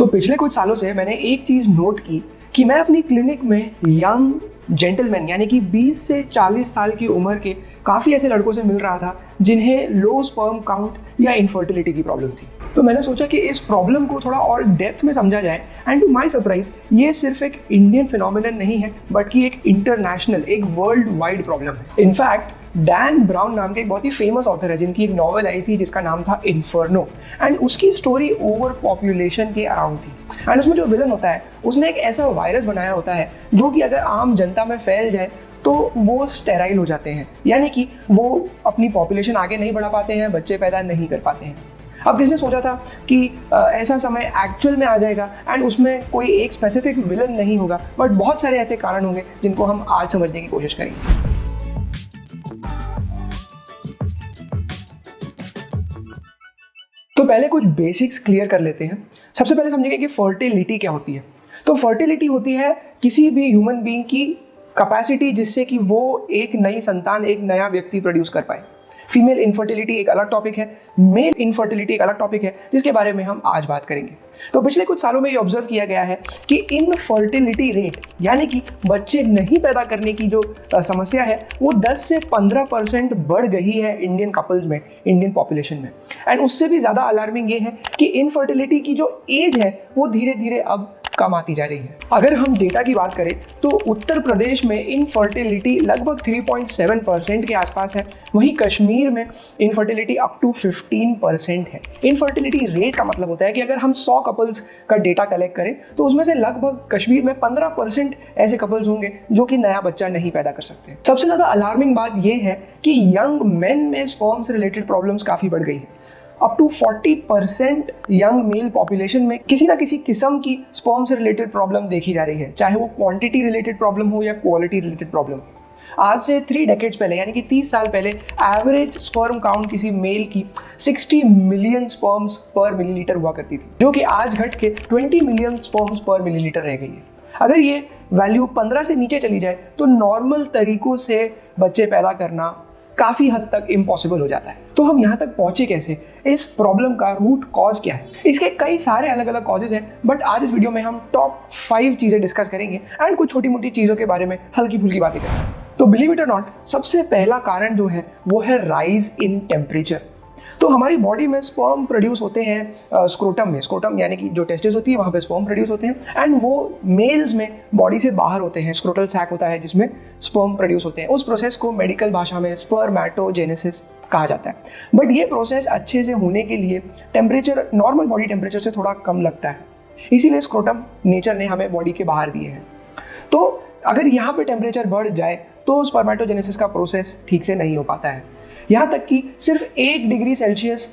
तो पिछले कुछ सालों से मैंने एक चीज़ नोट की कि मैं अपनी क्लिनिक में यंग जेंटलमैन यानी कि 20 से 40 साल की उम्र के काफ़ी ऐसे लड़कों से मिल रहा था जिन्हें लो स्पर्म काउंट या इनफर्टिलिटी की प्रॉब्लम थी। तो मैंने सोचा कि इस प्रॉब्लम को थोड़ा और डेप्थ में समझा जाए एंड टू माय सरप्राइज ये सिर्फ एक इंडियन फिनोमिनन नहीं है बल्कि एक इंटरनेशनल, एक वर्ल्ड वाइड प्रॉब्लम है। इनफैक्ट डैन ब्राउन नाम के एक बहुत ही फेमस ऑथर है जिनकी एक नॉवल आई थी जिसका नाम था इन्फर्नो, एंड उसकी स्टोरी ओवर पॉपुलेशन के अराउंड थी। एंड उसमें जो विलन होता है उसने एक ऐसा वायरस बनाया होता है जो कि अगर आम जनता में फैल जाए तो वो स्टेराइल हो जाते हैं, यानी कि वो अपनी पॉपुलेशन आगे नहीं बढ़ा पाते हैं, बच्चे पैदा नहीं कर पाते हैं। अब किसने सोचा था कि ऐसा समय एक्चुअल में आ जाएगा एंड उसमें कोई एक स्पेसिफिक विलन नहीं होगा, बट बहुत सारे ऐसे कारण होंगे जिनको हम आज समझने की कोशिश करेंगे। तो पहले कुछ बेसिक्स क्लियर कर लेते हैं। सबसे पहले समझेंगे कि फर्टिलिटी क्या होती है। तो फर्टिलिटी होती है किसी भी ह्यूमन बीइंग की कैपेसिटी जिससे कि वो एक नई संतान, एक नया व्यक्ति प्रोड्यूस कर पाए। फीमेल इनफर्टिलिटी एक अलग टॉपिक है, मेल इनफर्टिलिटी एक अलग टॉपिक है जिसके बारे में हम आज बात करेंगे। तो पिछले कुछ सालों में ये ऑब्जर्व किया गया है कि इनफर्टिलिटी रेट यानी कि बच्चे नहीं पैदा करने की जो समस्या है वो 10 से 15% बढ़ गई है इंडियन कपल्स में, इंडियन पॉपुलेशन में। एंड उससे भी ज़्यादा अलार्मिंग ये है कि इनफर्टिलिटी की जो एज है वो धीरे धीरे अब कम आती जा रही है। अगर हम डेटा की बात करें तो उत्तर प्रदेश में इनफर्टिलिटी लगभग 3.7% के आसपास है, वहीं कश्मीर में इनफर्टिलिटी अप टू 15% है। इनफर्टिलिटी रेट का मतलब होता है कि अगर हम 100 कपल्स का डेटा कलेक्ट करें तो उसमें से लगभग कश्मीर में 15% ऐसे कपल्स होंगे जो कि नया बच्चा नहीं पैदा कर सकते। सबसे ज़्यादा अलार्मिंग बात यह है कि यंग मेन में स्पर्म से रिलेटेड प्रॉब्लम्स काफ़ी बढ़ गई है। Up to 40% young male population में किसी ना किसी किस्म की स्पर्म से रिलेटेड प्रॉब्लम देखी जा रही है, चाहे वो क्वांटिटी रिलेटेड प्रॉब्लम हो या क्वालिटी रिलेटेड प्रॉब्लम। आज से 3 डेकेड्स पहले यानी कि 30 साल पहले एवरेज स्पर्म काउंट किसी मेल की 60 मिलियन स्पर्म्स पर मिलीलीटर हुआ करती थी, जो कि आज घट के 20 मिलियन स्पर्म्स पर मिलीलीटर रह गई है। अगर ये वैल्यू 15 से नीचे चली जाए तो नॉर्मल तरीकों से बच्चे पैदा करना काफ़ी हद तक इम्पॉसिबल हो जाता है। तो हम यहाँ तक पहुँचे कैसे? इस प्रॉब्लम का रूट कॉज क्या है? इसके कई सारे अलग अलग कॉजेज हैं, बट आज इस वीडियो में हम टॉप 5 चीज़ें डिस्कस करेंगे एंड कुछ छोटी मोटी चीज़ों के बारे में हल्की फुल्की बातें करेंगे। तो बिलीव इट और नॉट, सबसे पहला कारण जो है वो है राइज इन टेम्परेचर। तो हमारी बॉडी में स्पर्म प्रोड्यूस होते हैं स्क्रोटम में, स्क्रोटम यानी कि जो टेस्टिस होती है वहाँ पे स्पर्म प्रोड्यूस होते हैं एंड वो मेल्स में बॉडी से बाहर होते हैं। स्क्रोटल सैक होता है जिसमें स्पर्म प्रोड्यूस होते हैं। उस प्रोसेस को मेडिकल भाषा में स्पर्मेटोजेनेसिस कहा जाता है। बट ये प्रोसेस अच्छे से होने के लिए टेम्परेचर नॉर्मल बॉडी टेम्परेचर से थोड़ा कम लगता है, इसीलिए स्क्रोटम नेचर ने हमें बॉडी के बाहर दिए हैं। तो अगर यहाँ पे टेम्परेचर बढ़ जाए तो स्पर्मेटोजेनेसिस का प्रोसेस ठीक से नहीं हो पाता है। यहाँ तक कि सिर्फ 1 डिग्री सेल्सियस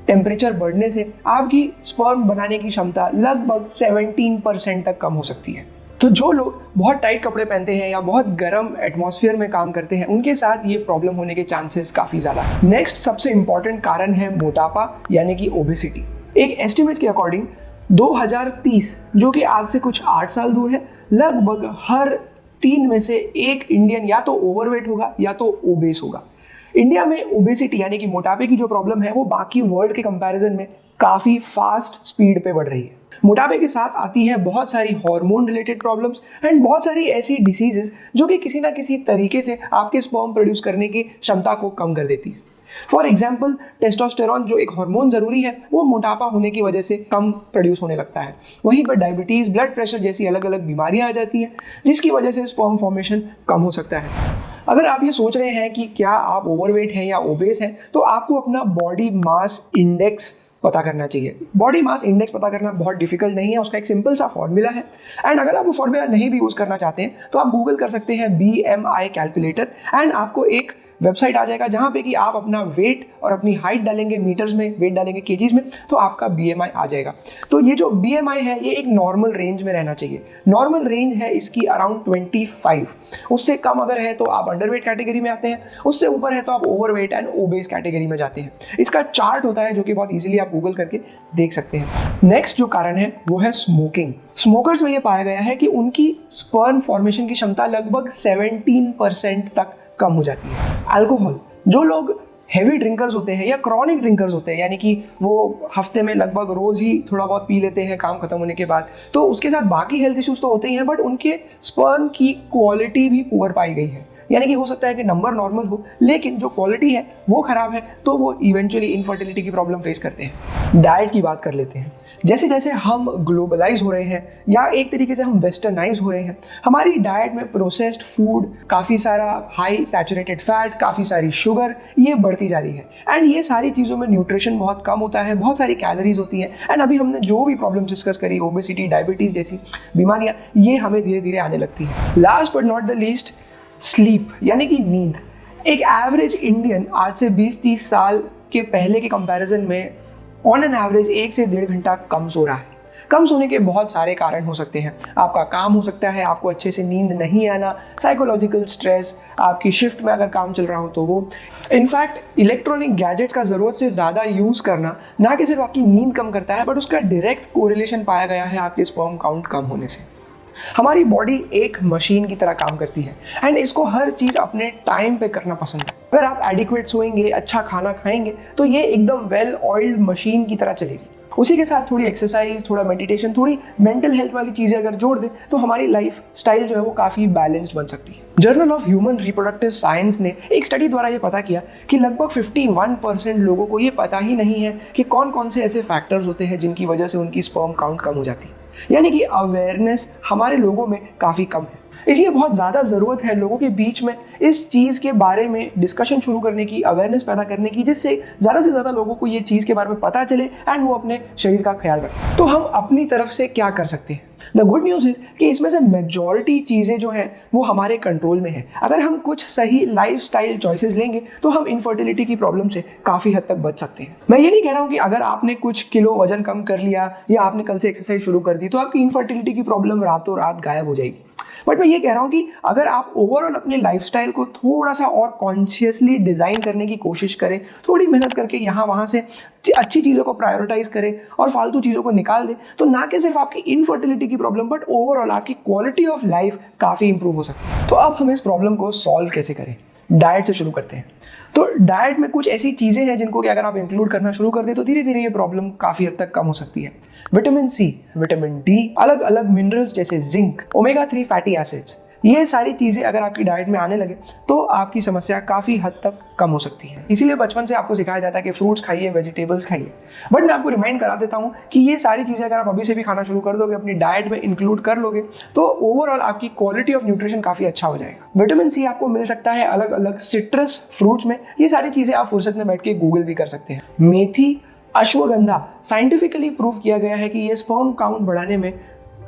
टेम्परेचर बढ़ने से आपकी स्पर्म बनाने की क्षमता लगभग 17% तक कम हो सकती है। तो जो लोग बहुत टाइट कपड़े पहनते हैं या बहुत गर्म एटमॉस्फेयर में काम करते हैं उनके साथ ये प्रॉब्लम होने के चांसेस काफ़ी ज़्यादा है। नेक्स्ट सबसे इंपॉर्टेंट कारण है मोटापा यानी कि ओबेसिटी। एक एस्टिमेट के अकॉर्डिंग 2030, जो कि आज से कुछ 8 साल दूर है, लगभग हर 3 में से 1 इंडियन या तो ओवरवेट होगा या तो ओबेस होगा। इंडिया में ओबेसिटी यानी कि मोटापे की जो प्रॉब्लम है वो बाकी वर्ल्ड के कंपैरिजन में काफ़ी फास्ट स्पीड पे बढ़ रही है। मोटापे के साथ आती है बहुत सारी हार्मोन रिलेटेड प्रॉब्लम्स एंड बहुत सारी ऐसी डिसीजेस जो कि किसी ना किसी तरीके से आपके स्पर्म प्रोड्यूस करने की क्षमता को कम कर देती है। फॉर एग्जाम्पल टेस्टोस्टेरॉन जो एक हार्मोन ज़रूरी है वो मोटापा होने की वजह से कम प्रोड्यूस होने लगता है। वहीं पर डायबिटीज़, ब्लड प्रेशर जैसी अलग अलग बीमारियां आ जाती हैं जिसकी वजह से स्पर्म फॉर्मेशन कम हो सकता है। अगर आप ये सोच रहे हैं कि क्या आप ओवरवेट हैं या ओबेस हैं तो आपको अपना बॉडी मास इंडेक्स पता करना चाहिए। बॉडी मास इंडेक्स पता करना बहुत डिफिकल्ट नहीं है, उसका एक सिंपल सा फॉर्मूला है। एंड अगर आप वो फॉर्मूला नहीं भी यूज़ करना चाहते हैं तो आप गूगल कर सकते हैं BMI कैलकुलेटर एंड आपको एक वेबसाइट आ जाएगा जहाँ पे कि आप अपना वेट और अपनी हाइट डालेंगे मीटर्स में, वेट डालेंगे केजीज में, तो आपका BMI आ जाएगा। तो ये जो BMI है ये एक नॉर्मल रेंज में रहना चाहिए। नॉर्मल रेंज है इसकी अराउंड 25। उससे कम अगर है तो आप अंडरवेट कैटेगरी में आते हैं, उससे ऊपर है तो आप ओवरवेट एंड ओबेस कैटेगरी में जाते हैं। इसका चार्ट होता है जो कि बहुत ईजिली आप गूगल करके देख सकते हैं। नेक्स्ट जो कारण है वो है स्मोकिंग। स्मोकर्स में ये पाया गया है कि उनकी स्पर्म फॉर्मेशन की क्षमता लगभग 17% तक कम हो जाती है। अल्कोहल, जो लोग हेवी ड्रिंकर्स होते हैं या क्रॉनिक ड्रिंकर्स होते हैं, यानी कि वो हफ्ते में लगभग रोज़ ही थोड़ा बहुत पी लेते हैं काम खत्म होने के बाद, तो उसके साथ बाकी हेल्थ इश्यूज तो होते ही हैं, बट उनके स्पर्म की क्वालिटी भी पुअर पाई गई है। यानी कि हो सकता है कि नंबर नॉर्मल हो लेकिन जो क्वालिटी है वो ख़राब है, तो वो इवेंचुअली इनफर्टिलिटी की प्रॉब्लम फेस करते हैं। डाइट की बात कर लेते हैं। जैसे जैसे हम ग्लोबलाइज हो रहे हैं या एक तरीके से हम वेस्टर्नाइज हो रहे हैं, हमारी डाइट में प्रोसेस्ड फूड, काफ़ी सारा हाई सैचुरेटेड फैट, काफ़ी सारी शुगर, ये बढ़ती जा रही है। एंड ये सारी चीज़ों में न्यूट्रिशन बहुत कम होता है, बहुत सारी कैलोरीज होती हैं। एंड अभी हमने जो भी प्रॉब्लम डिस्कस करी, ओबेसिटी, डायबिटीज़ जैसी बीमारियाँ, ये हमें धीरे धीरे आने लगती हैं। Last but not the least, sleep यानी कि नींद। एक एवरेज इंडियन आज से 20-30 साल के पहले के कंपैरिजन में ऑन एन एवरेज 1 से 1.5 घंटा कम सो रहा है। कम सोने के बहुत सारे कारण हो सकते हैं। आपका काम हो सकता है, आपको अच्छे से नींद नहीं आना, साइकोलॉजिकल स्ट्रेस, आपकी शिफ्ट में अगर काम चल रहा हो तो वो। इनफैक्ट इलेक्ट्रॉनिक गैजेट्स का ज़रूरत से ज़्यादा यूज़ करना ना कि सिर्फ आपकी नींद कम करता है, बट उसका डायरेक्ट कोरिलेशन पाया गया है आपके स्पर्म काउंट कम होने से। हमारी बॉडी एक मशीन की तरह काम करती है एंड इसको हर चीज़ अपने टाइम पे करना पसंद है। अगर आप एडिक्वेट सोएंगे, अच्छा खाना खाएंगे, तो ये एकदम वेल ऑयल्ड मशीन की तरह चलेगी। उसी के साथ थोड़ी एक्सरसाइज, थोड़ा मेडिटेशन, थोड़ी मेंटल हेल्थ वाली चीज़ें अगर जोड़ दें तो हमारी लाइफ स्टाइल जो है वो काफ़ी बैलेंस्ड बन सकती है। Journal of human reproductive science ने एक स्टडी द्वारा ये पता किया कि लगभग 51% लोगों को ये पता ही नहीं है कि कौन कौन से ऐसे फैक्टर्स होते हैं जिनकी वजह से उनकी स्पर्म काउंट कम हो जाती है। यानी कि अवेयरनेस हमारे लोगों में काफ़ी कम है। इसलिए बहुत ज़्यादा ज़रूरत है लोगों के बीच में इस चीज़ के बारे में डिस्कशन शुरू करने की, अवेयरनेस पैदा करने की, जिससे ज़्यादा से ज़्यादा लोगों को ये चीज़ के बारे में पता चले एंड वो अपने शरीर का ख्याल रखें। तो हम अपनी तरफ से क्या कर सकते हैं? द गुड न्यूज़ इज़ कि इसमें से मेजॉरिटी चीज़ें जो हैं वो हमारे कंट्रोल में है। अगर हम कुछ सही लाइफस्टाइल चॉइसेस लेंगे तो हम इनफर्टिलिटी की प्रॉब्लम से काफ़ी हद तक बच सकते हैं। मैं ये नहीं कह रहा हूँ कि अगर आपने कुछ किलो वजन कम कर लिया या आपने कल से एक्सरसाइज शुरू कर दी तो आपकी इनफर्टिलिटी की प्रॉब्लम रातों रात गायब हो जाएगी। बट मैं ये कह रहा हूँ कि अगर आप ओवरऑल अपने लाइफस्टाइल को थोड़ा सा और कॉन्शियसली डिज़ाइन करने की कोशिश करें, थोड़ी मेहनत करके यहाँ वहाँ से अच्छी चीज़ों को प्रायोरिटाइज करें और फालतू चीज़ों को निकाल दें, तो ना कि सिर्फ आपकी इनफर्टिलिटी की प्रॉब्लम बट ओवरऑल आपकी क्वालिटी ऑफ लाइफ काफ़ी इंप्रूव हो सकती है। तो अब हम इस प्रॉब्लम को सॉल्व कैसे करें? डाइट से शुरू करते हैं। तो डाइट में कुछ ऐसी चीज़ें हैं जिनको कि अगर आप इंक्लूड करना शुरू कर दें तो धीरे धीरे ये प्रॉब्लम काफ़ी हद तक कम हो सकती है। विटामिन सी, विटामिन डी, अलग अलग मिनरल्स जैसे जिंक, ओमेगा 3 फैटी एसिड्स, ये सारी चीज़ें अगर आपकी डाइट में आने लगे तो आपकी समस्या काफ़ी हद तक कम हो सकती है। इसीलिए बचपन से आपको सिखाया जाता है कि फ्रूट्स खाइए, वेजिटेबल्स खाइए। बट मैं आपको रिमाइंड करा देता हूँ कि ये सारी चीज़ें अगर आप अभी से भी खाना शुरू कर दोगे, अपनी डाइट में इंक्लूड कर लोगे, तो ओवरऑल आपकी क्वालिटी ऑफ न्यूट्रिशन काफ़ी अच्छा हो जाएगा। विटामिन सी आपको मिल सकता है अलग अलग सिट्रस फ्रूट्स में। ये सारी चीज़ें आप फुर्सत में बैठ के गूगल भी कर सकते हैं। मेथी, अश्वगंधा, साइंटिफिकली प्रूव किया गया है कि ये स्पर्म काउंट बढ़ाने में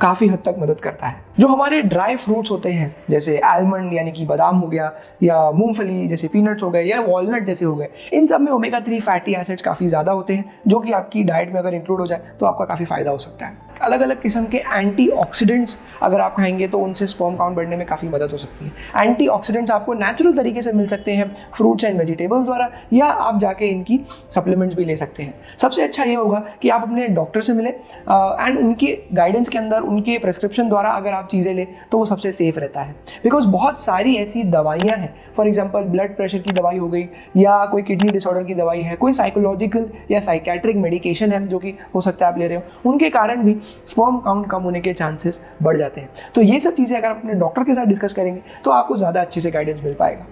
काफ़ी हद तक मदद करता है। जो हमारे ड्राई फ्रूट्स होते हैं जैसे आलमंड यानी कि बादाम हो गया, या मूंगफली जैसे पीनट्स हो गए, या वॉलनट जैसे हो गए, इन सब में ओमेगा 3 फैटी एसिड्स काफ़ी ज़्यादा होते हैं जो कि आपकी डाइट में अगर इंक्लूड हो जाए तो आपका काफ़ी फ़ायदा हो सकता है। अलग अलग किस्म के एंटीऑक्सीडेंट्स अगर आप खाएंगे तो उनसे स्पर्म काउंट बढ़ने में काफ़ी मदद हो सकती है। एंटीऑक्सीडेंट्स आपको नेचुरल तरीके से मिल सकते हैं फ्रूट्स एंड वेजिटेबल्स द्वारा, या आप जाके इनकी सप्लीमेंट्स भी ले सकते हैं। सबसे अच्छा ये होगा कि आप अपने डॉक्टर से मिलें एंड उनके गाइडेंस के अंदर, उनके प्रेस्क्रिप्शन द्वारा अगर आप चीज़ें लें तो वो सबसे सेफ रहता है। बिकॉज बहुत सारी ऐसी दवाइयाँ हैं, फॉर एग्जाम्पल ब्लड प्रेशर की दवाई हो गई, या कोई किडनी डिसऑर्डर की दवाई है, कोई साइकोलॉजिकल या साइकेट्रिक मेडिकेशन है जो कि हो सकता है आप ले रहे हो, उनके कारण भी स्पर्म काउंट कम होने के चांसेस बढ़ जाते हैं। तो ये सब चीज़ें अगर आप अपने डॉक्टर के साथ डिस्कस करेंगे तो आपको ज़्यादा अच्छे से गाइडेंस मिल पाएगा।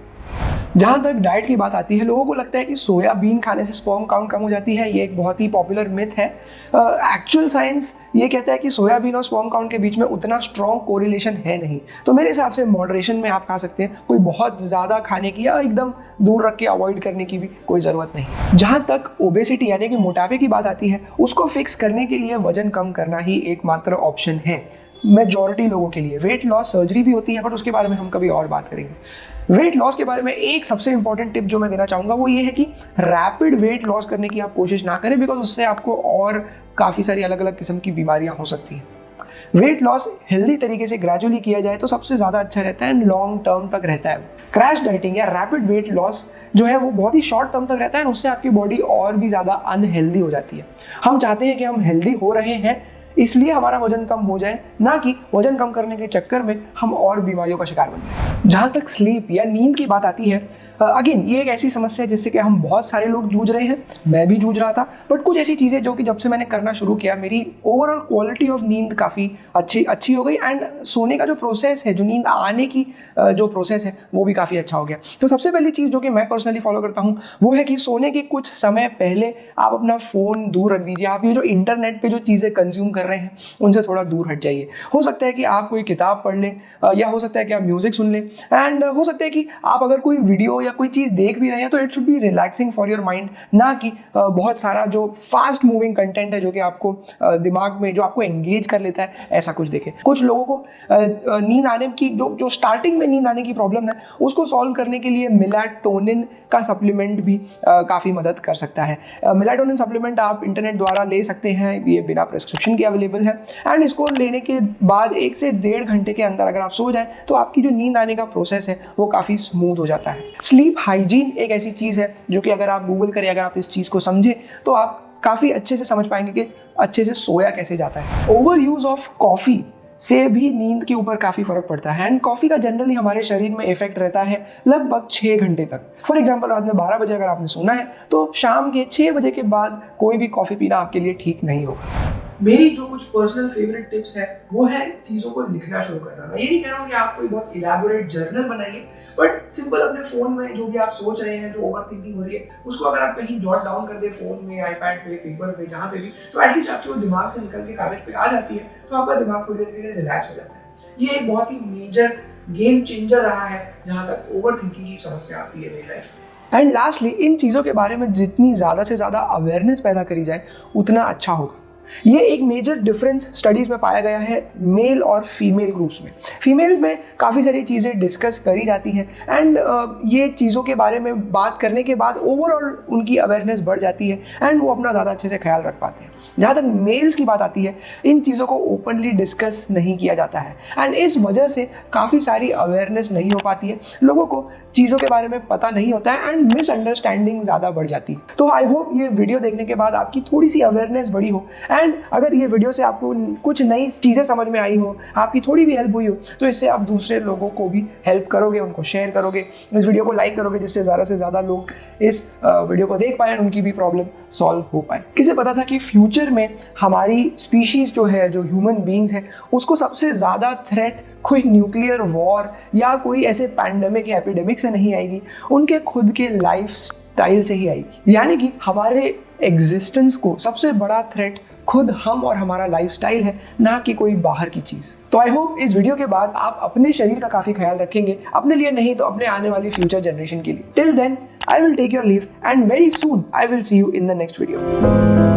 जहाँ तक डाइट की बात आती है, लोगों को लगता है कि सोयाबीन खाने से स्पर्म काउंट कम हो जाती है। ये एक बहुत ही पॉपुलर मिथ है। एक्चुअल साइंस ये कहता है कि सोयाबीन और स्पर्म काउंट के बीच में उतना स्ट्रॉन्ग कोरिलेशन है नहीं। तो मेरे हिसाब से मॉडरेशन में आप खा सकते हैं, कोई बहुत ज़्यादा खाने की या एकदम दूर रख के अवॉइड करने की भी कोई ज़रूरत नहीं। जहाँ तक ओबेसिटी यानी कि मोटापे की बात आती है, उसको फिक्स करने के लिए वजन कम करना ही एकमात्र ऑप्शन है मेजॉरिटी लोगों के लिए। वेट लॉस सर्जरी भी होती है बट उसके बारे में हम कभी और बात करेंगे। वेट लॉस के बारे में एक सबसे इंपॉर्टेंट टिप जो मैं देना चाहूँगा वो ये है कि रैपिड वेट लॉस करने की आप कोशिश ना करें, बिकॉज उससे आपको और काफ़ी सारी अलग अलग किस्म की बीमारियाँ हो सकती हैं। वेट लॉस हेल्दी तरीके से ग्रेजुअली किया जाए तो सबसे ज़्यादा अच्छा रहता है, लॉन्ग टर्म तक रहता है। क्रैश डाइटिंग या रैपिड वेट लॉस जो है वो बहुत ही शॉर्ट टर्म तक रहता है, उससे आपकी बॉडी और भी ज़्यादा अनहेल्दी हो जाती है। हम चाहते हैं कि हम हेल्दी हो रहे हैं, इसलिए हमारा वजन कम हो जाए, ना कि वजन कम करने के चक्कर में हम और बीमारियों का शिकार बन जाए। जहाँ तक स्लीप या नींद की बात आती है, अगेन ये एक ऐसी समस्या है जिससे कि हम बहुत सारे लोग जूझ रहे हैं, मैं भी जूझ रहा था। बट कुछ ऐसी चीज़ें जो कि जब से मैंने करना शुरू किया, मेरी ओवरऑल क्वालिटी ऑफ नींद काफ़ी अच्छी हो गई, एंड सोने का जो प्रोसेस है, जो नींद आने की जो प्रोसेस है, वो भी काफ़ी अच्छा हो गया। तो सबसे पहली चीज़ जो कि मैं पर्सनली फॉलो करता हूँ वो है कि सोने के कुछ समय पहले आप अपना फ़ोन दूर रख दीजिए। आप ये जो इंटरनेट पे जो चीज़ें कंज्यूम कर रहे हैं उनसे थोड़ा दूर हट जाइए। हो सकता है कि आप कोई किताब पढ़ लें, या हो सकता है कि आप म्यूज़िक सुन लें, एंड हो सकता है कि आप अगर कोई वीडियो या कोई चीज़ देख भी रहे हैं तो it should be relaxing for your mind, ना कि बहुत सारा जो फास्ट मूविंग कंटेंट है जो कि आपको दिमाग में जो आपको एंगेज कर लेता है, ऐसा कुछ देखें। कुछ लोगों को नींद आने की जो स्टार्टिंग में नींद आने की प्रॉब्लम है उसको सॉल्व करने के लिए मेलाटोनिन का सप्लीमेंट भी काफ़ी मदद कर सकता है। मेलाटोनिन सप्लीमेंट आप इंटरनेट द्वारा ले सकते हैं, ये बिना प्रिस्क्रिप्शन के अवेलेबल है, एंड इसको लेने के बाद 1 से 1.5 घंटे के अंदर अगर आप सो जाएं तो आपकी जो नींद आने का प्रोसेस है वो काफ़ी स्मूथ हो जाता है। स्लीप हाइजीन एक ऐसी चीज़ है जो कि अगर आप गूगल करें, अगर आप इस चीज़ को समझें तो आप काफ़ी अच्छे से समझ पाएंगे कि अच्छे से सोया कैसे जाता है। ओवर यूज़ ऑफ कॉफ़ी से भी नींद के ऊपर काफ़ी फर्क पड़ता है, एंड कॉफ़ी का जनरली हमारे शरीर में इफेक्ट रहता है लगभग 6 घंटे तक। फॉर एग्जांपल, रात में 12 बजे अगर आपने सोना है तो शाम के 6 बजे के बाद कोई भी कॉफ़ी पीना आपके लिए ठीक नहीं होगा। मेरी जो कुछ पर्सनल फेवरेट टिप्स है वो है चीज़ों को लिखना शुरू करना। मैं ये नहीं कह रहा हूँ कि आप कोई बहुत इलैबोरेट जर्नल बनाइए, बट सिंपल अपने फ़ोन में जो भी आप सोच रहे हैं, जो ओवर थिंकिंग हो रही है, उसको अगर आप कहीं जॉट डाउन कर दे, फ़ोन में, आईपैड पे, पेपर पे, जहाँ पे भी, तो एटलीस्ट आपके वो दिमाग से निकल के कागज पे आ जाती है, तो आपका दिमाग थोड़ी देर के लिए रिलैक्स हो जाता है। ये एक बहुत ही मेजर गेम चेंजर रहा है जहाँ तक ओवर थिंकिंग की समस्या आती है मेरी लाइफ में। एंड लास्टली, इन चीज़ों के बारे में जितनी ज़्यादा से ज़्यादा अवेयरनेस पैदा करी जाए उतना अच्छा होगा। ये एक मेजर डिफरेंस स्टडीज़ में पाया गया है मेल और फीमेल ग्रुप्स में। फीमेल में काफ़ी सारी चीज़ें डिस्कस करी जाती हैं, एंड ये चीज़ों के बारे में बात करने के बाद ओवरऑल उनकी अवेयरनेस बढ़ जाती है, एंड वो अपना ज़्यादा अच्छे से ख्याल रख पाते हैं। जहाँ तक मेल्स की बात आती है, इन चीज़ों को ओपनली डिस्कस नहीं किया जाता है, एंड इस वजह से काफ़ी सारी अवेयरनेस नहीं हो पाती है, लोगों को चीज़ों के बारे में पता नहीं होता है, एंड मिसअंडरस्टैंडिंग ज़्यादा बढ़ जाती है। तो आई होप ये वीडियो देखने के बाद आपकी थोड़ी सी अवेयरनेस बढ़ी हो, एंड अगर ये वीडियो से आपको कुछ नई चीज़ें समझ में आई हो, आपकी थोड़ी भी हेल्प हुई हो, तो इससे आप दूसरे लोगों को भी हेल्प करोगे, उनको शेयर करोगे, इस वीडियो को लाइक करोगे, जिससे ज़्यादा से ज़्यादा लोग इस वीडियो को देख पाए, उनकी भी प्रॉब्लम सॉल्व हो पाए। किसे पता था कि फ्यूचर में हमारी स्पीशीज़ जो है, जो ह्यूमन बींग्स हैं, उसको सबसे ज़्यादा थ्रेट कोई न्यूक्लियर वॉर या कोई ऐसे पैंडेमिक या एपिडेमिक से नहीं आएगी, उनके खुद के लाइफ स्टाइल से ही आएगी। यानी कि हमारे एग्जिस्टेंस को सबसे बड़ा थ्रेट खुद हम और हमारा लाइफस्टाइल है, ना कि कोई बाहर की चीज़। तो आई होप इस वीडियो के बाद आप अपने शरीर का काफ़ी ख्याल रखेंगे, अपने लिए नहीं तो अपने आने वाली फ्यूचर जनरेशन के लिए। Till then, I will take your leave, and very soon I will see you in the next video.